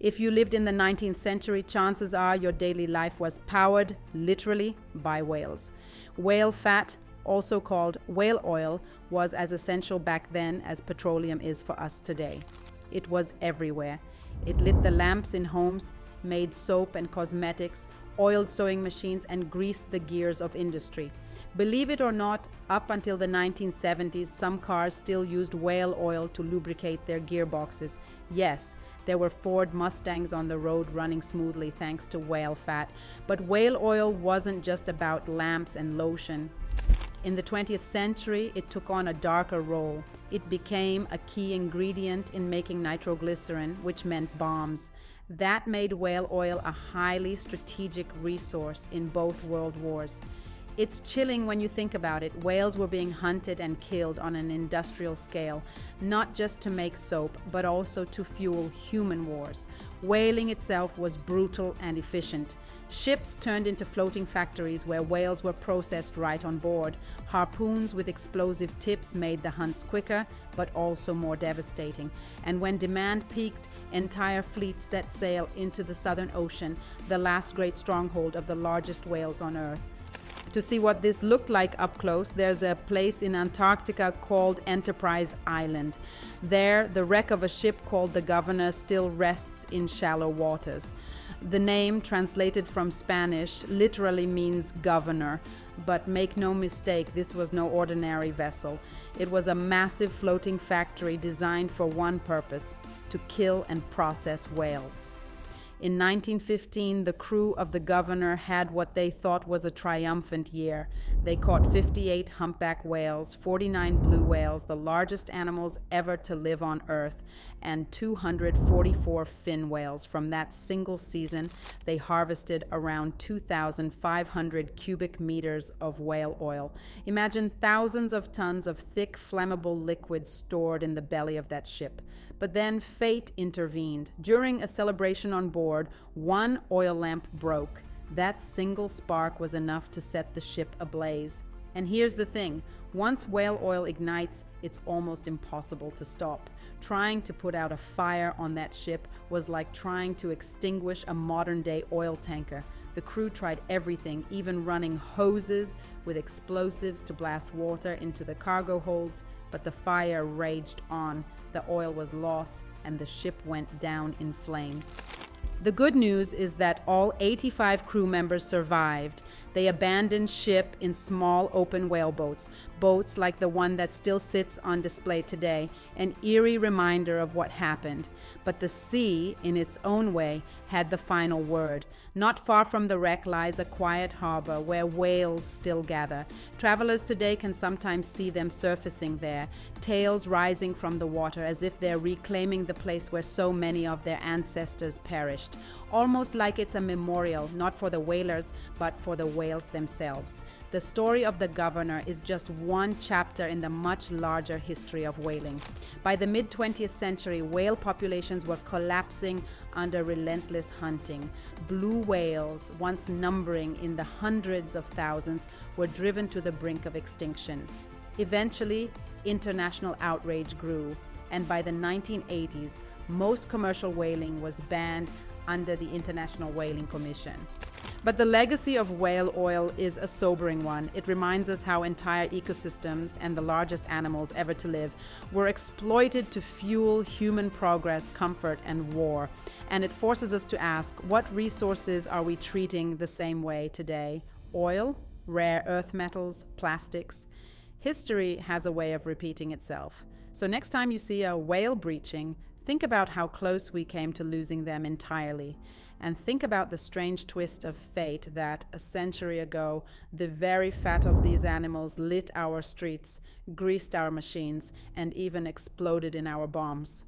If you lived in the 19th century, chances are your daily life was powered, literally, by whales. Whale fat, also called whale oil, was as essential back then as petroleum is for us today. It was everywhere. It lit the lamps in homes, made soap and cosmetics, oiled sewing machines, and greased the gears of industry. Believe it or not, up until the 1970s, some cars still used whale oil to lubricate their gearboxes. Yes, there were Ford Mustangs on the road running smoothly thanks to whale fat. But whale oil wasn't just about lamps and lotion. In the 20th century, it took on a darker role. It became a key ingredient in making nitroglycerin, which meant bombs. That made whale oil a highly strategic resource in both world wars. It's chilling when you think about it. Whales were being hunted and killed on an industrial scale, not just to make soap, but also to fuel human wars. Whaling itself was brutal and efficient. Ships turned into floating factories where whales were processed right on board. Harpoons with explosive tips made the hunts quicker, but also more devastating. And when demand peaked, entire fleets set sail into the Southern Ocean, the last great stronghold of the largest whales on Earth. To see what this looked like up close, there's a place in Antarctica called Enterprise Island. There, the wreck of a ship called the Governor still rests in shallow waters. The name, translated from Spanish, literally means governor, but make no mistake, this was no ordinary vessel. It was a massive floating factory designed for one purpose: to kill and process whales. In 1915, the crew of the Governor had what they thought was a triumphant year. They caught 58 humpback whales, 49 blue whales, the largest animals ever to live on Earth, and 244 fin whales. From that single season, they harvested around 2,500 cubic meters of whale oil. Imagine thousands of tons of thick, flammable liquid stored in the belly of that ship. But then fate intervened. During a celebration on board, one oil lamp broke. That single spark was enough to set the ship ablaze. And here's the thing, once whale oil ignites, it's almost impossible to stop. Trying to put out a fire on that ship was like trying to extinguish a modern-day oil tanker. The crew tried everything, even running hoses with explosives to blast water into the cargo holds, but the fire raged on. The oil was lost, and the ship went down in flames. The good news is that all 85 crew members survived. They abandoned ship in small open whaleboats, boats like the one that still sits on display today, an eerie reminder of what happened. But the sea, in its own way, had the final word. Not far from the wreck lies a quiet harbor where whales still gather. Travelers today can sometimes see them surfacing there, tails rising from the water as if they're reclaiming the place where so many of their ancestors perished. Almost like it's a memorial, not for the whalers, but for the whales themselves. The story of the Governor is just one chapter in the much larger history of whaling. By the mid-20th century, whale populations were collapsing under relentless hunting. Blue whales, once numbering in the hundreds of thousands, were driven to the brink of extinction. Eventually, international outrage grew, and by the 1980s, most commercial whaling was banned under the International Whaling Commission. But the legacy of whale oil is a sobering one. It reminds us how entire ecosystems and the largest animals ever to live were exploited to fuel human progress, comfort, and war. And it forces us to ask, what resources are we treating the same way today? Oil, rare earth metals, plastics? History has a way of repeating itself. So next time you see a whale breaching, think about how close we came to losing them entirely. And think about the strange twist of fate that, a century ago, the very fat of these animals lit our streets, greased our machines, and even exploded in our bombs.